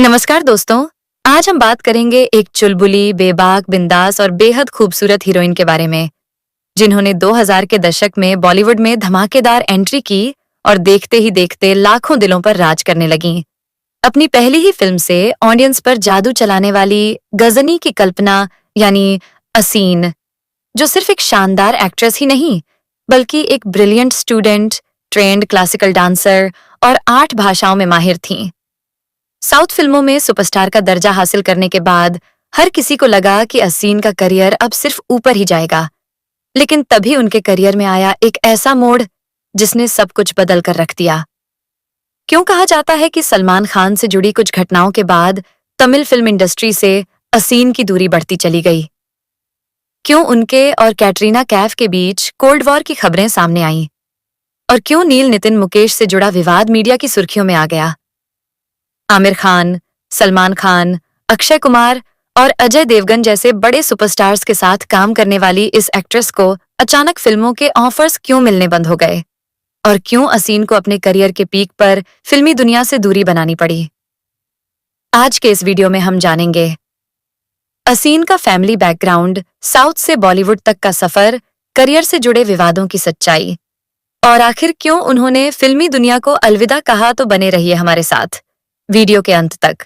नमस्कार दोस्तों। आज हम बात करेंगे एक चुलबुली, बेबाक, बिंदास और बेहद खूबसूरत हीरोइन के बारे में, जिन्होंने 2000 के दशक में बॉलीवुड में धमाकेदार एंट्री की और देखते ही देखते लाखों दिलों पर राज करने लगीं। अपनी पहली ही फिल्म से ऑडियंस पर जादू चलाने वाली गजनी की कल्पना यानी असीन, जो सिर्फ एक शानदार एक्ट्रेस ही नहीं, बल्कि एक brilliant student, trend classical dancer और 8 भाषाओं में माहिर थीं। साउथ फिल्मों में सुपरस्टार का दर्जा हासिल करने के बाद हर किसी को लगा कि असीन का करियर अब सिर्फ ऊपर ही जाएगा, लेकिन तभी उनके करियर में आया एक ऐसा मोड़ जिसने सब कुछ बदल कर रख दिया। क्यों कहा जाता है कि सलमान खान से जुड़ी कुछ घटनाओं के बाद तमिल फिल्म इंडस्ट्री से असीन की दूरी बढ़ती चली गई? क्यों उनके और कैटरीना कैफ के बीच कोल्ड वॉर की खबरें सामने आईं? और क्यों नील नितिन मुकेश से जुड़ा विवाद मीडिया की सुर्खियों में आ गया? आमिर खान, सलमान खान, अक्षय कुमार और अजय देवगन जैसे बड़े सुपरस्टार्स के साथ काम करने वाली इस एक्ट्रेस को अचानक फिल्मों के ऑफर्स क्यों मिलने बंद हो गए? और क्यों असीन को अपने करियर के पीक पर फिल्मी दुनिया से दूरी बनानी पड़ी? आज के इस वीडियो में हम जानेंगे असीन का फैमिली बैकग्राउंड, साउथ से बॉलीवुड तक का सफर, करियर से जुड़े विवादों की सच्चाई, और आखिर क्यों उन्होंने फिल्मी दुनिया को अलविदा कहा। तो बने रहिए हमारे साथ वीडियो के अंत तक।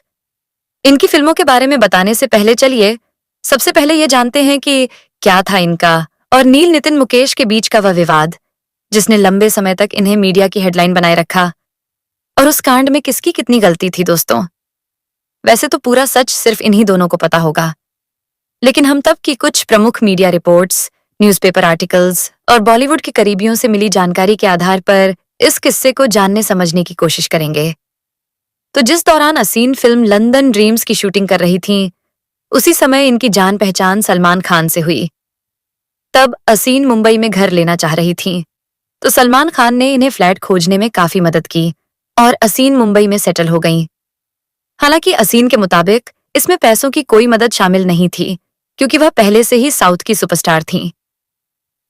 इनकी फिल्मों के बारे में बताने से पहले चलिए सबसे पहले ये जानते हैं कि क्या था इनका और नील नितिन मुकेश के बीच का वह विवाद जिसने लंबे समय तक इन्हें मीडिया की हेडलाइन बनाए रखा। और उस कांड में किसकी कितनी गलती थी दोस्तों? वैसे तो पूरा सच सिर्फ इन्हीं दोनों को पता होगा, लेकिन हम तब की कुछ प्रमुख मीडिया रिपोर्ट्स, न्यूज़पेपर आर्टिकल्स और बॉलीवुड के करीबियों से मिली जानकारी के आधार पर इस किस्से को जानने समझने की कोशिश करेंगे। तो जिस दौरान असीन फिल्म लंदन ड्रीम्स की शूटिंग कर रही थीं, उसी समय इनकी जान पहचान सलमान खान से हुई। तब असीन मुंबई में घर लेना चाह रही थीं, तो सलमान खान ने इन्हें फ्लैट खोजने में काफी मदद की और असीन मुंबई में सेटल हो गईं। हालांकि असीन के मुताबिक इसमें पैसों की कोई मदद शामिल नहीं थी, क्योंकि वह पहले से ही साउथ की सुपरस्टार थीं।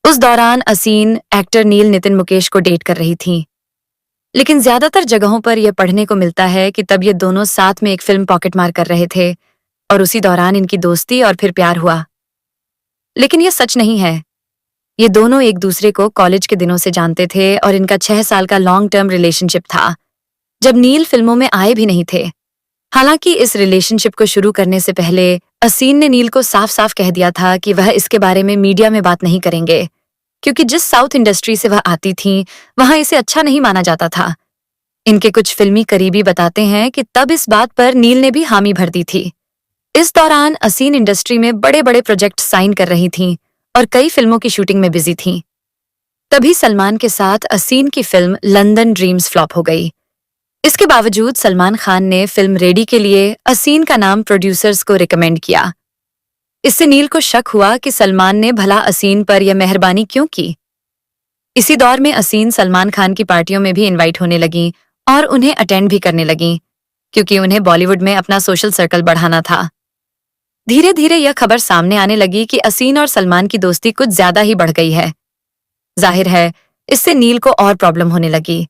उस दौरान असीन एक्टर नील नितिन मुकेश को डेट कर रही थीं, लेकिन ज्यादातर जगहों पर यह पढ़ने को मिलता है कि तब ये दोनों साथ में एक फिल्म पॉकेटमार कर रहे थे और उसी दौरान इनकी दोस्ती और फिर प्यार हुआ। लेकिन यह सच नहीं है। ये दोनों एक दूसरे को कॉलेज के दिनों से जानते थे और इनका 6 साल का लॉन्ग टर्म रिलेशनशिप था, जब नील फिल्मों में आए भी नहीं थे। हालांकि इस रिलेशनशिप को शुरू करने से पहले असीन ने नील को साफ साफ कह दिया था कि वह इसके बारे में मीडिया में बात नहीं करेंगे, क्योंकि जिस साउथ इंडस्ट्री से वह आती थीं, वहां इसे अच्छा नहीं माना जाता था। इनके कुछ फिल्मी करीबी बताते हैं कि तब इस बात पर नील ने भी हामी भर दी थी। इस दौरान असीन इंडस्ट्री में बड़े बड़े प्रोजेक्ट साइन कर रही थीं और कई फिल्मों की शूटिंग में बिजी थीं। तभी सलमान के साथ असीन की फिल्म लंदन ड्रीम्स फ्लॉप हो गई। इसके बावजूद सलमान खान ने फिल्म रेडी के लिए असीन का नाम प्रोड्यूसर्स को रिकमेंड किया। इससे नील को शक हुआ कि सलमान ने भला असीन पर यह मेहरबानी क्यों की। इसी दौर में असीन सलमान खान की पार्टियों में भी इनवाइट होने लगी और उन्हें अटेंड भी करने लगी, क्योंकि उन्हें बॉलीवुड में अपना सोशल सर्कल बढ़ाना था। धीरे धीरे यह खबर सामने आने लगी कि असीन और सलमान की दोस्ती कुछ ज्यादा ही बढ़ गई है। जाहिर है, इससे नील को और प्रॉब्लम होने लगी।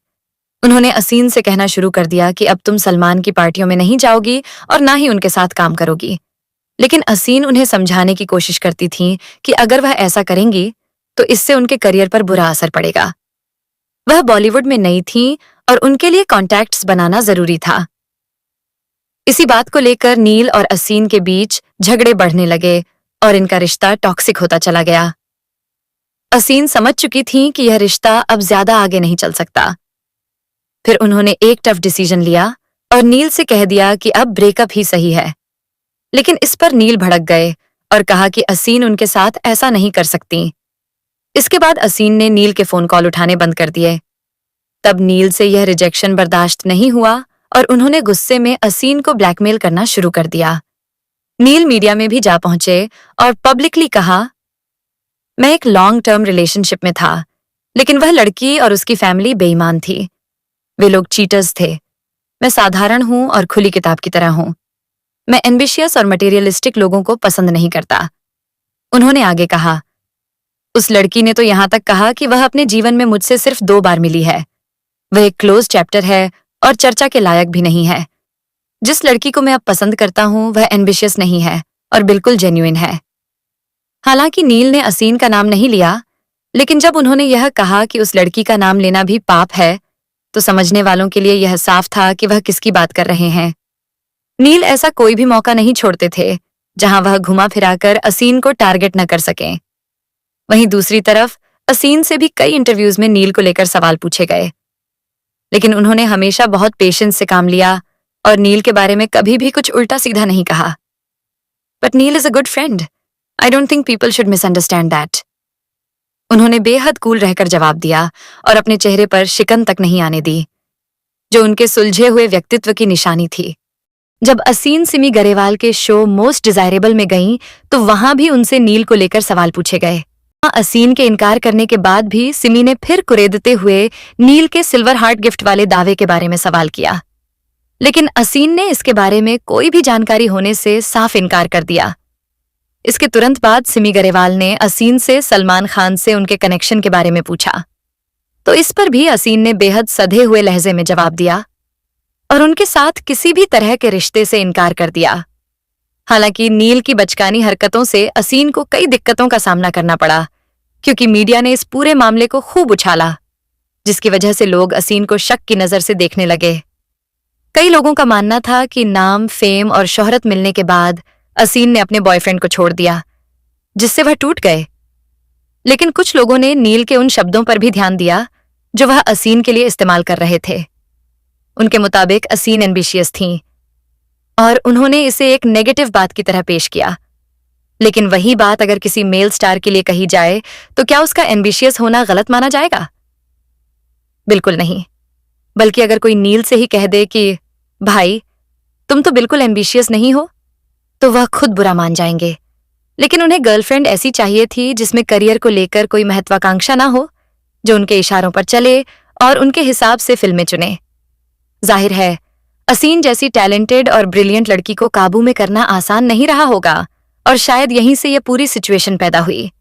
उन्होंने असीन से कहना शुरू कर दिया कि अब तुम सलमान की पार्टियों में नहीं जाओगी और ना ही उनके साथ काम करोगी। लेकिन असीन उन्हें समझाने की कोशिश करती थी कि अगर वह ऐसा करेंगी तो इससे उनके करियर पर बुरा असर पड़ेगा। वह बॉलीवुड में नई थीं और उनके लिए कॉन्टैक्ट्स बनाना जरूरी था। इसी बात को लेकर नील और असीन के बीच झगड़े बढ़ने लगे और इनका रिश्ता टॉक्सिक होता चला गया। असीन समझ चुकी थीं कि यह रिश्ता अब ज्यादा आगे नहीं चल सकता। फिर उन्होंने एक टफ डिसीजन लिया और नील से कह दिया कि अब ब्रेकअप ही सही है। लेकिन इस पर नील भड़क गए और कहा कि असीन उनके साथ ऐसा नहीं कर सकती। इसके बाद असीन ने नील के फोन कॉल उठाने बंद कर दिए। तब नील से यह रिजेक्शन बर्दाश्त नहीं हुआ और उन्होंने गुस्से में असीन को ब्लैकमेल करना शुरू कर दिया। नील मीडिया में भी जा पहुंचे और पब्लिकली कहा, मैं एक लॉन्ग टर्म रिलेशनशिप में था, लेकिन वह लड़की और उसकी फैमिली बेईमान थी। वे लोग चीटर्स थे। मैं साधारण हूं और खुली किताब की तरह हूं। मैं एम्बिशियस और मटेरियलिस्टिक लोगों को पसंद नहीं करता। उन्होंने आगे कहा, उस लड़की ने तो यहां तक कहा कि वह अपने जीवन में मुझसे सिर्फ 2 बार मिली है। वह एक क्लोज चैप्टर है और चर्चा के लायक भी नहीं है। जिस लड़की को मैं अब पसंद करता हूं वह एम्बिशियस नहीं है और बिल्कुल जेन्युइन है। हालांकि नील ने असीन का नाम नहीं लिया, लेकिन जब उन्होंने यह कहा कि उस लड़की का नाम लेना भी पाप है, तो समझने वालों के लिए यह साफ था कि वह किसकी बात कर रहे हैं। नील ऐसा कोई भी मौका नहीं छोड़ते थे जहां वह घुमा फिराकर असीन को टारगेट न कर सकें। वहीं दूसरी तरफ असीन से भी कई इंटरव्यूज में नील को लेकर सवाल पूछे गए, लेकिन उन्होंने हमेशा बहुत पेशेंस से काम लिया और नील के बारे में कभी भी कुछ उल्टा सीधा नहीं कहा। But Neel is a good friend. I don't think people should misunderstand that. उन्होंने बेहद कूल रहकर जवाब दिया और अपने चेहरे पर शिकन तक नहीं आने दी, जो उनके सुलझे हुए व्यक्तित्व की निशानी थी। जब असीन सिमी गरेवाल के शो मोस्ट डिजायरेबल में गईं, तो वहां भी उनसे नील को लेकर सवाल पूछे गए। असीन के इनकार करने के बाद भी सिमी ने फिर कुरेदते हुए नील के सिल्वर हार्ट गिफ्ट वाले दावे के बारे में सवाल किया, लेकिन असीन ने इसके बारे में कोई भी जानकारी होने से साफ इनकार कर दिया। इसके तुरंत बाद सिमी गरेवाल ने असीन से सलमान खान से उनके कनेक्शन के बारे में पूछा, तो इस पर भी असीन ने बेहद सधे हुए लहजे में जवाब दिया और उनके साथ किसी भी तरह के रिश्ते से इनकार कर दिया। हालांकि नील की बचकानी हरकतों से असीन को कई दिक्कतों का सामना करना पड़ा, क्योंकि मीडिया ने इस पूरे मामले को खूब उछाला, जिसकी वजह से लोग असीन को शक की नजर से देखने लगे। कई लोगों का मानना था कि नाम, फेम और शोहरत मिलने के बाद असीन ने अपने बॉयफ्रेंड को छोड़ दिया, जिससे वह टूट गए। लेकिन कुछ लोगों ने नील के उन शब्दों पर भी ध्यान दिया जो वह असीन के लिए इस्तेमाल कर रहे थे। उनके मुताबिक असीन एम्बिशियस थीं और उन्होंने इसे एक नेगेटिव बात की तरह पेश किया। लेकिन वही बात अगर किसी मेल स्टार के लिए कही जाए तो क्या उसका एम्बिशियस होना गलत माना जाएगा? बिल्कुल नहीं। बल्कि अगर कोई नील से ही कह दे कि भाई तुम तो बिल्कुल एम्बिशियस नहीं हो, तो वह खुद बुरा मान जाएंगे। लेकिन उन्हें गर्लफ्रेंड ऐसी चाहिए थी जिसमें करियर को लेकर कोई महत्वाकांक्षा ना हो, जो उनके इशारों पर चले और उनके हिसाब से फिल्में चुने। जाहिर है असीन जैसी टैलेंटेड और ब्रिलियंट लड़की को काबू में करना आसान नहीं रहा होगा और शायद यहीं से यह पूरी सिचुएशन पैदा हुई।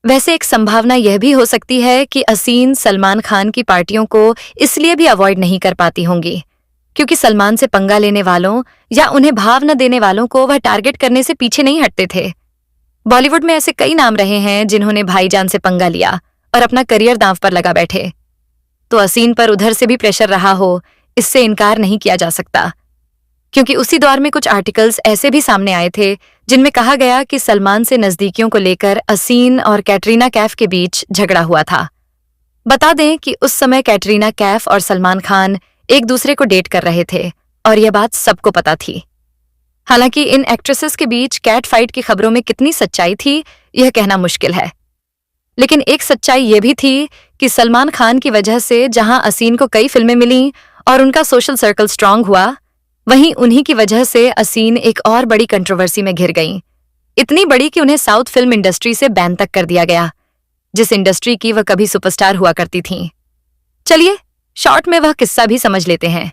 वैसे एक संभावना यह भी हो सकती है कि असीन सलमान खान की पार्टियों को इसलिए भी अवॉइड नहीं कर पाती होंगी क्योंकि सलमान से पंगा लेने वालों या उन्हें भाव न देने वालों को वह टारगेट करने से पीछे नहीं हटते थे। बॉलीवुड में ऐसे कई नाम रहे हैं जिन्होंने भाईजान से पंगा लिया और अपना करियर दांव पर लगा बैठे। तो असीन पर उधर से भी प्रेशर रहा हो, इससे इनकार नहीं किया जा सकता, क्योंकि उसी दौर में कुछ आर्टिकल्स ऐसे भी सामने आए थे जिनमें कहा गया कि सलमान से नजदीकियों को लेकर असीन और कैटरीना कैफ के बीच झगड़ा हुआ था। बता दें कि उस समय कैटरीना कैफ और सलमान खान एक दूसरे को डेट कर रहे थे और यह बात सबको पता थी। हालांकि इन एक्ट्रेसेस के बीच कैट फाइट की खबरों में कितनी सच्चाई थी, यह कहना मुश्किल है। लेकिन एक सच्चाई यह भी थी कि सलमान खान की वजह से जहां असीन को कई फिल्में मिलीं और उनका सोशल सर्कल स्ट्रांग हुआ, वहीं उन्हीं की वजह से असीन एक और बड़ी कंट्रोवर्सी में घिर गईं। इतनी बड़ी कि उन्हें साउथ फिल्म इंडस्ट्री से बैन तक कर दिया गया, जिस इंडस्ट्री की वह कभी सुपरस्टार हुआ करती थीं। चलिए शॉर्ट में वह किस्सा भी समझ लेते हैं।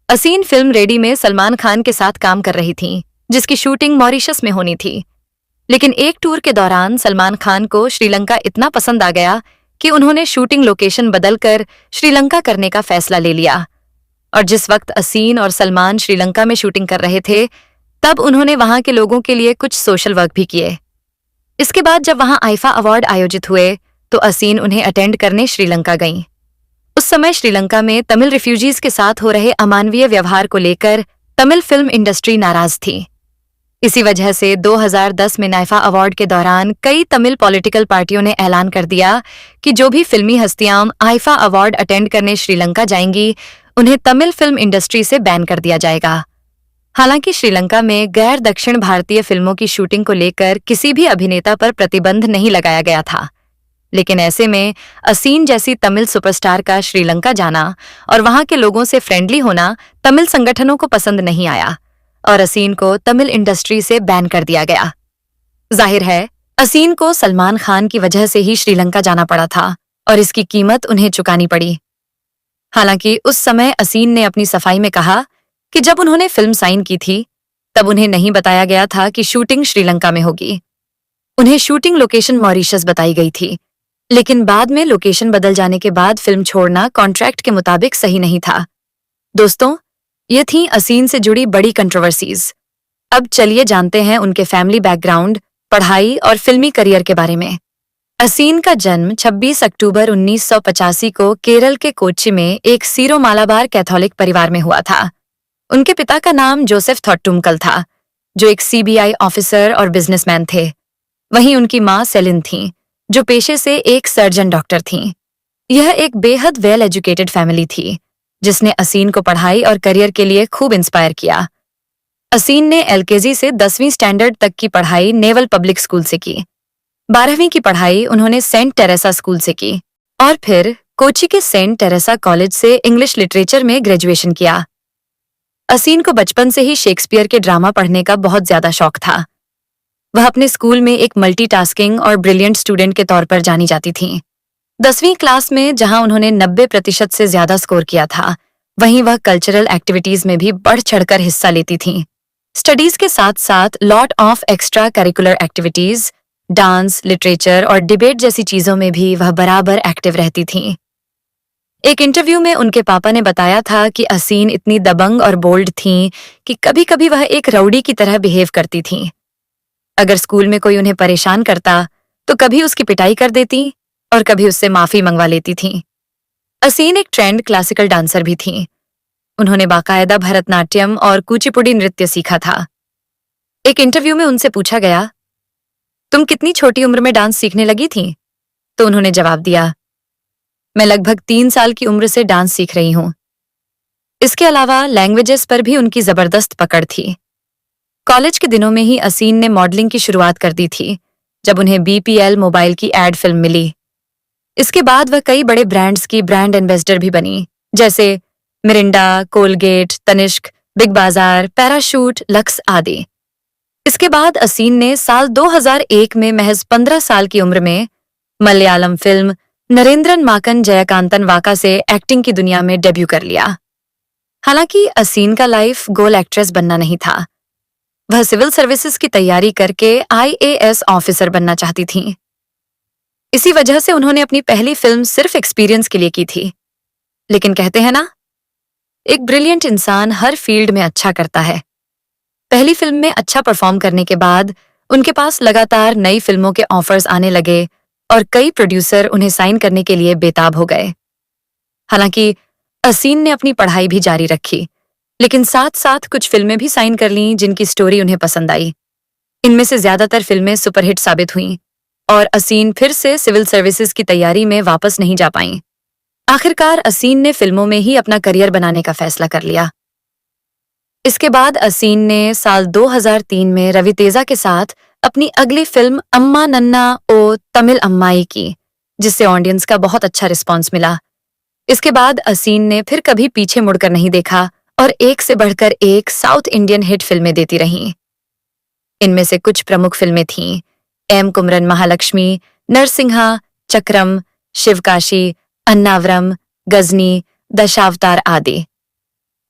असीन फिल्म रेडी में सलमान खान के साथ काम कर रही थीं, जिसकी शूटिंग मॉरिशस में होनी थी। लेकिन एक टूर के दौरान सलमान खान को श्रीलंका इतना पसंद आ गया कि उन्होंने शूटिंग लोकेशन बदलकर श्रीलंका करने का फैसला ले लिया। और जिस वक्त असीन और सलमान श्रीलंका में शूटिंग कर रहे थे, तब उन्होंने वहां के लोगों के लिए कुछ सोशल वर्क भी किए। इसके बाद जब वहां आईफा अवार्ड आयोजित हुए, तो असीन उन्हें अटेंड करने श्रीलंका गईं। उस समय श्रीलंका में तमिल रिफ्यूजीज के साथ हो रहे अमानवीय व्यवहार को लेकर तमिल फिल्म इंडस्ट्री नाराज थी। इसी वजह से 2010 में नाइफा अवार्ड के दौरान कई तमिल पॉलिटिकल पार्टियों ने ऐलान कर दिया कि जो भी फिल्मी हस्तियां आईफा अवार्ड अटेंड करने श्रीलंका जाएंगी, उन्हें तमिल फिल्म इंडस्ट्री से बैन कर दिया जाएगा। हालांकि श्रीलंका में गैर दक्षिण भारतीय फिल्मों की शूटिंग को लेकर किसी भी अभिनेता पर प्रतिबंध नहीं लगाया गया था, लेकिन ऐसे में असीन जैसी तमिल सुपरस्टार का श्रीलंका जाना और वहां के लोगों से फ्रेंडली होना तमिल संगठनों को पसंद नहीं आया और असीन को तमिल इंडस्ट्री से बैन कर दिया गया। जाहिर है असीन को सलमान खान की वजह से ही श्रीलंका जाना पड़ा था और इसकी कीमत उन्हें चुकानी पड़ी। हालांकि उस समय असीन ने अपनी सफाई में कहा कि जब उन्होंने फिल्म साइन की थी, तब उन्हें नहीं बताया गया था कि शूटिंग श्रीलंका में होगी। उन्हें शूटिंग लोकेशन मॉरिशस बताई गई थी, लेकिन बाद में लोकेशन बदल जाने के बाद फिल्म छोड़ना कॉन्ट्रैक्ट के मुताबिक सही नहीं था। दोस्तों, ये थीं असीन से जुड़ी बड़ी कंट्रोवर्सीज। अब चलिए जानते हैं उनके फैमिली बैकग्राउंड, पढ़ाई और फिल्मी करियर के बारे में। असीन का जन्म 26 अक्टूबर 1985 को केरल के कोच्चि में एक सीरो मालाबार कैथोलिक परिवार में हुआ था। उनके पिता का नाम जोसेफ थॉट्टुमकल था, जो एक सीबीआई ऑफिसर और बिजनेसमैन थे। वहीं उनकी मां सेलिन थीं, जो पेशे से एक सर्जन डॉक्टर थीं। यह एक बेहद वेल एजुकेटेड फैमिली थी, जिसने असीन को पढ़ाई और करियर के लिए खूब इंस्पायर किया। असीन ने एलकेजी से 10वीं स्टैंडर्ड तक की पढ़ाई नेवल पब्लिक स्कूल से की। 12वीं की पढ़ाई उन्होंने सेंट टेरेसा स्कूल से की और फिर कोच्चि के सेंट टेरेसा कॉलेज से इंग्लिश लिटरेचर में ग्रेजुएशन किया। असीन को बचपन से ही शेक्सपियर के ड्रामा पढ़ने का बहुत ज्यादा शौक था। वह अपने स्कूल में एक मल्टीटास्किंग और ब्रिलियंट स्टूडेंट के तौर पर जानी जाती थीं। 10वीं क्लास में जहां उन्होंने 90% से ज्यादा स्कोर किया था, वहीं वह कल्चरल एक्टिविटीज में भी बढ़ चढ़कर हिस्सा लेती थीं। स्टडीज के साथ साथ lot of extra curricular activities, dance, literature और डिबेट जैसी चीजों में भी वह बराबर एक्टिव रहती थीं। एक इंटरव्यू में उनके पापा ने बताया था कि असीन इतनी दबंग और बोल्ड थीं कि कभी-कभी वह एक राउडी की तरह बिहेव करती थीं। अगर स्कूल में कोई उन्हें परेशान करता, तो कभी उसकी पिटाई कर देती और कभी उससे माफी मंगवा लेती थीं। असीन एक ट्रेंड क्लासिकल डांसर भी थीं। उन्होंने बाकायदा भरतनाट्यम और कुचिपुड़ी नृत्य सीखा था। एक इंटरव्यू में उनसे पूछा गया, तुम कितनी छोटी उम्र में डांस सीखने लगी थीं? तो उन्होंने जवाब दिया, मैं लगभग 3 साल की उम्र से डांस सीख रही हूं। इसके अलावा लैंग्वेजेस पर भी उनकी जबरदस्त पकड़ थी। कॉलेज के दिनों में ही असीन ने मॉडलिंग की शुरुआत कर दी थी, जब उन्हें बीपीएल मोबाइल की एड फिल्म मिली। इसके बाद वह कई बड़े ब्रांड्स की ब्रांड एम्बेसडर भी बनी, जैसे मिरिंडा, कोलगेट, तनिष्क, बिग बाजार, पैराशूट, लक्स आदि। इसके बाद असीन ने साल 2001 में महज 15 साल की उम्र में मलयालम फिल्म नरेंद्रन माकन जयकांतन वाका से एक्टिंग की दुनिया में डेब्यू कर लिया। हालांकि असीन का लाइफ गोल एक्ट्रेस बनना नहीं था। वह सिविल सर्विसेज की तैयारी करके आईएएस ऑफिसर बनना चाहती थीं। इसी वजह से उन्होंने अपनी पहली फिल्म सिर्फ एक्सपीरियंस के लिए की थी। लेकिन कहते हैं ना, एक ब्रिलियंट इंसान हर फील्ड में अच्छा करता है। पहली फिल्म में अच्छा परफॉर्म करने के बाद उनके पास लगातार नई फिल्मों के ऑफर्स आने लगे और कई प्रोड्यूसर उन्हें साइन करने के लिए बेताब हो गए। हालांकि असीन ने अपनी पढ़ाई भी जारी रखी, लेकिन साथ साथ कुछ फिल्में भी साइन कर लीं जिनकी स्टोरी उन्हें पसंद आई। इनमें से ज्यादातर फिल्में सुपरहिट साबित हुईं और असीन फिर से सिविल सर्विसेज की तैयारी में वापस नहीं जा पाईं। आखिरकार असीन ने फिल्मों में ही अपना करियर बनाने का फैसला कर लिया। इसके बाद असीन ने साल 2003 में रवि तेजा के साथ अपनी अगली फिल्म अम्मा नन्ना ओ तमिल अम्माई की, जिससे ऑडियंस का बहुत अच्छा रिस्पांस मिला। इसके बाद असीन ने फिर कभी पीछे मुड़कर नहीं देखा और एक से बढ़कर एक साउथ इंडियन हिट फिल्में देती रहीं। इनमें से कुछ प्रमुख फिल्में थीं एम कुमरन महालक्ष्मी, नरसिंहा, चक्रम, शिवकाशी, अन्नावरम, गजनी, दशावतार आदि।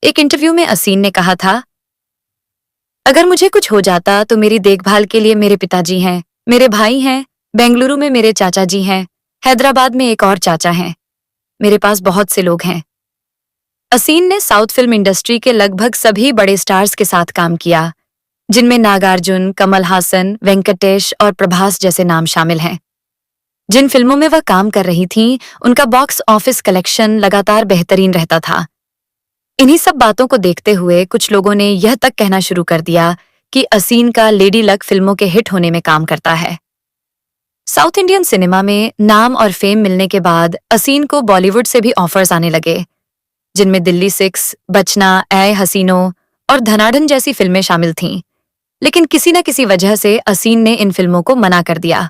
एक इंटरव्यू में असीन ने कहा था, अगर मुझे कुछ हो जाता तो मेरी देखभाल के लिए मेरे पिताजी हैं, मेरे भाई हैं, बेंगलुरु में मेरे चाचा जी हैं, हैदराबाद में एक और चाचा हैं। मेरे पास बहुत से लोग हैं। असीन ने साउथ फिल्म इंडस्ट्री के लगभग सभी बड़े स्टार्स के साथ काम किया, जिनमें नागार्जुन, कमल हासन, वेंकटेश और प्रभास जैसे नाम शामिल हैं। जिन फिल्मों में वह काम कर रही थीं, उनका बॉक्स ऑफिस कलेक्शन लगातार बेहतरीन रहता था। इन्हीं सब बातों को देखते हुए कुछ लोगों ने यह तक कहना शुरू कर दिया कि असीन का लेडी लक फिल्मों के हिट होने में काम करता है। साउथ इंडियन सिनेमा में नाम और फेम मिलने के बाद असीन को बॉलीवुड से भी ऑफर्स आने लगे, जिनमें दिल्ली 6, बचना, ऐ हसीनो और धनाढन जैसी फिल्में शामिल थीं। लेकिन किसी न किसी वजह से असीन ने इन फिल्मों को मना कर दिया।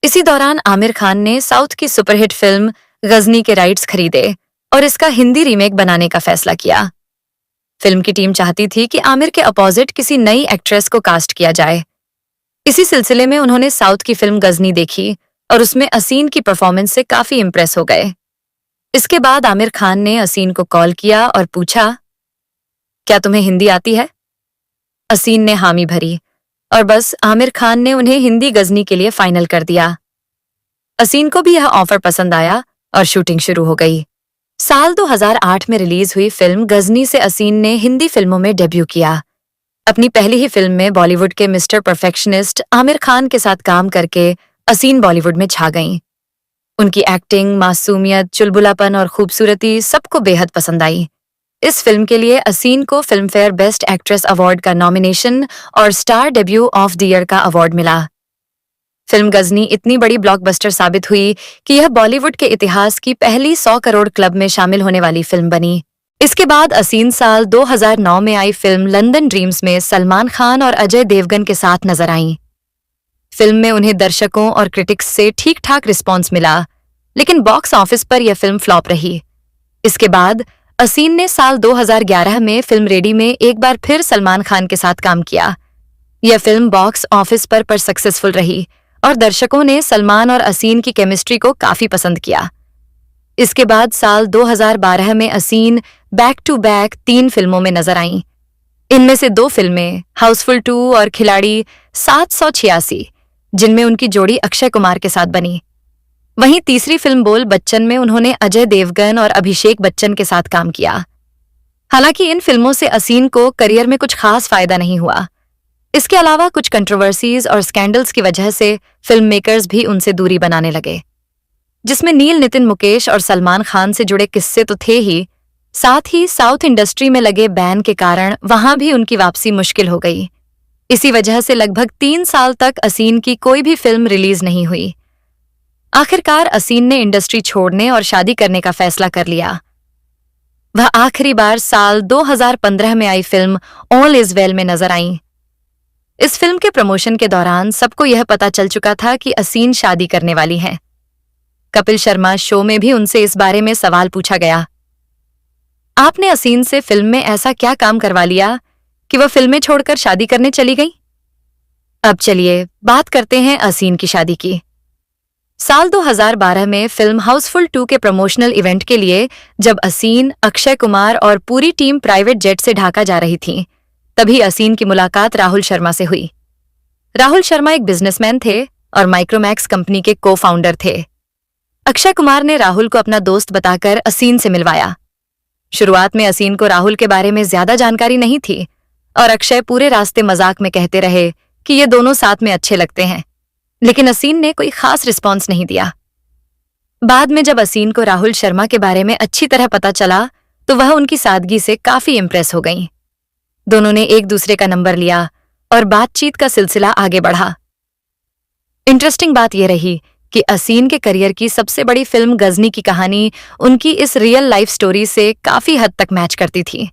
इसी दौरान आमिर खान ने साउथ की सुपरहिट फिल्म गजनी के राइट्स खरीदे और इसका हिंदी रीमेक बनाने का फैसला किया। फिल्म की टीम चाहती थी कि आमिर के अपोजिट किसी नई एक्ट्रेस को कास्ट किया जाए। इसी सिलसिले में उन्होंने साउथ की फिल्म गजनी देखी और उसमें असीन की परफॉर्मेंस से काफी इंप्रेस हो गए। इसके बाद आमिर खान ने असीन को कॉल किया और पूछा, क्या तुम्हें हिंदी आती है? असीन ने हामी भरी और बस आमिर खान ने उन्हें हिंदी गजनी के लिए फाइनल कर दिया। असीन को भी यह ऑफर पसंद आया और शूटिंग शुरू हो गई। साल 2008 में रिलीज हुई फिल्म गजनी से असीन ने हिंदी फिल्मों में डेब्यू किया। अपनी पहली ही फिल्म में बॉलीवुड के मिस्टर परफेक्शनिस्ट आमिर खान के साथ काम करके असीन बॉलीवुड में छा गईं। उनकी एक्टिंग, मासूमियत, चुलबुलापन और खूबसूरती सबको बेहद पसंद आई। इस फिल्म के लिए असीन को फिल्मफेयर बेस्ट एक्ट्रेस अवार्ड का नॉमिनेशन और star debut of the year का अवार्ड मिला। फिल्म गजनी इतनी बड़ी ब्लॉकबस्टर साबित हुई कि यह बॉलीवुड के इतिहास की पहली 100 करोड़ क्लब में शामिल होने वाली फिल्म बनी। इसके बाद असीन साल 2009 में आई फिल्म लंदन ड्रीम्स में सलमान खान और अजय देवगन के साथ नजर आईं। फिल्म में उन्हें दर्शकों और क्रिटिक्स से ठीक ठाक रिस्पॉन्स मिला, लेकिन बॉक्स ऑफिस पर यह फिल्म फ्लॉप रही। इसके बाद असीन ने साल 2011 में फिल्म रेडी में एक बार फिर सलमान खान के साथ काम किया। यह फिल्म बॉक्स ऑफिस पर सक्सेसफुल रही और दर्शकों ने सलमान और असीन की केमिस्ट्री को काफी पसंद किया। इसके बाद साल 2012 में असीन बैक टू बैक 3 फिल्मों में नजर आईं। इनमें से 2 फिल्में हाउसफुल 2 और खिलाड़ी 786, जिनमें उनकी जोड़ी अक्षय कुमार के साथ बनी। वहीं तीसरी फिल्म बोल बच्चन में उन्होंने अजय देवगन और अभिषेक बच्चन के साथ काम किया। हालांकि इन फिल्मों से असीन को करियर में कुछ खास फायदा नहीं हुआ। इसके अलावा कुछ कंट्रोवर्सीज और स्कैंडल्स की वजह से फिल्म मेकर्स भी उनसे दूरी बनाने लगे, जिसमें नील, नितिन, मुकेश और सलमान खान से जुड़े किस्से तो थे ही, साथ ही साउथ इंडस्ट्री में लगे बैन के कारण वहां भी उनकी वापसी मुश्किल हो गई। इसी वजह से लगभग 3 साल तक असीन की कोई भी फिल्म रिलीज नहीं हुई। आखिरकार असीन ने इंडस्ट्री छोड़ने और शादी करने का फैसला कर लिया। वह आखिरी बार साल 2015 में आई फिल्म ऑल इज वेल में नजर आईं। इस फिल्म के प्रमोशन के दौरान सबको यह पता चल चुका था कि असीन शादी करने वाली हैं। कपिल शर्मा शो में भी उनसे इस बारे में सवाल पूछा गया। आपने असीन से फिल्म में ऐसा क्या काम करवा लिया कि वह फिल्में छोड़कर शादी करने चली गई? अब चलिए बात करते हैं असीन की शादी की। साल 2012 में फिल्म हाउसफुल 2 के प्रमोशनल इवेंट के लिए जब असीन, अक्षय कुमार और पूरी टीम प्राइवेट जेट से ढाका जा रही थी, तभी असीन की मुलाकात राहुल शर्मा से हुई। राहुल शर्मा एक बिजनेसमैन थे और माइक्रोमैक्स कंपनी के को-फाउंडर थे। अक्षय कुमार ने राहुल को अपना दोस्त बताकर असीन से मिलवाया। शुरुआत में असीन को राहुल के बारे में ज्यादा जानकारी नहीं थी और अक्षय पूरे रास्ते मजाक में कहते रहे कि ये दोनों साथ में अच्छे लगते हैं, लेकिन असीन ने कोई खास रिस्पॉन्स नहीं दिया। बाद में जब असीन को राहुल शर्मा के बारे में अच्छी तरह पता चला तो वह उनकी सादगी से काफी इम्प्रेस हो गईं। दोनों ने एक दूसरे का नंबर लिया और बातचीत का सिलसिला आगे बढ़ा। इंटरेस्टिंग बात यह रही कि असीन के करियर की सबसे बड़ी फिल्म गजनी की कहानी उनकी इस रियल लाइफ स्टोरी से काफी हद तक मैच करती थी।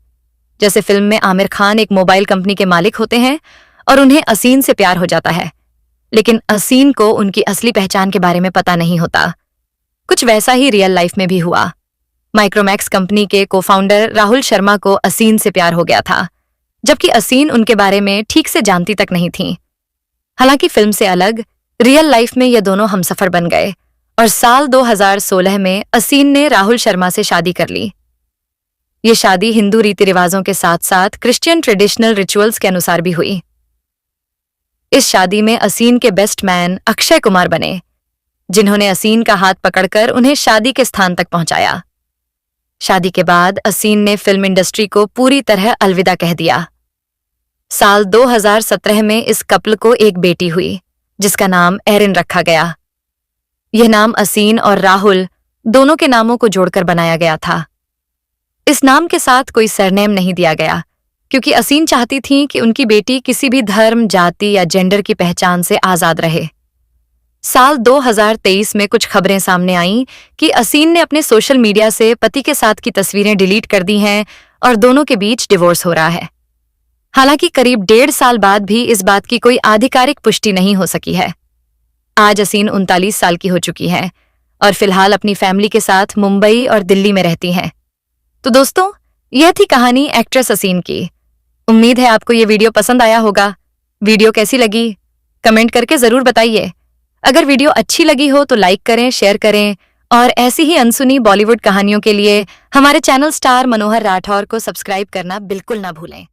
जैसे फिल्म में आमिर खान एक मोबाइल कंपनी के मालिक होते हैं और उन्हें असीन से प्यार हो जाता है, लेकिन असीन को उनकी असली पहचान के बारे में पता नहीं होता। कुछ वैसा ही रियल लाइफ में भी हुआ। माइक्रोमैक्स कंपनी के को-फाउंडर राहुल शर्मा को असीन से प्यार हो गया था, जबकि असीन उनके बारे में ठीक से जानती तक नहीं थी। हालांकि फिल्म से अलग रियल लाइफ में ये दोनों हमसफर बन गए और साल 2016 में असीन ने राहुल शर्मा से शादी कर ली। ये शादी हिंदू रीति रिवाजों के साथ साथ क्रिश्चियन ट्रेडिशनल रिचुअल्स के अनुसार भी हुई। इस शादी में असीन के बेस्ट मैन अक्षय कुमार बने, जिन्होंने असीन का हाथ पकड़कर उन्हें शादी के स्थान तक पहुंचाया। शादी के बाद असीन ने फिल्म इंडस्ट्री को पूरी तरह अलविदा कह दिया। साल 2017 में इस कपल को एक बेटी हुई, जिसका नाम एरिन रखा गया। यह नाम असीन और राहुल दोनों के नामों को जोड़कर बनाया गया था। इस नाम के साथ कोई सरनेम नहीं दिया गया, क्योंकि असीन चाहती थीं कि उनकी बेटी किसी भी धर्म, जाति या जेंडर की पहचान से आजाद रहे। साल 2023 में कुछ खबरें सामने आईं कि असीन ने अपने सोशल मीडिया से पति के साथ की तस्वीरें डिलीट कर दी हैं और दोनों के बीच डिवोर्स हो रहा है। हालांकि करीब 1.5 साल बाद भी इस बात की कोई आधिकारिक पुष्टि नहीं हो सकी है। आज असीन 39 साल की हो चुकी हैं और फिलहाल अपनी फैमिली के साथ मुंबई और दिल्ली में रहती हैं। तो दोस्तों, यह थी कहानी एक्ट्रेस असीन की। उम्मीद है आपको ये वीडियो पसंद आया होगा। वीडियो कैसी लगी कमेंट करके जरूर बताइए। अगर वीडियो अच्छी लगी हो तो लाइक करें, शेयर करें और ऐसी ही अनसुनी बॉलीवुड कहानियों के लिए हमारे चैनल स्टार मनोहर राठौर को सब्सक्राइब करना बिल्कुल ना भूलें।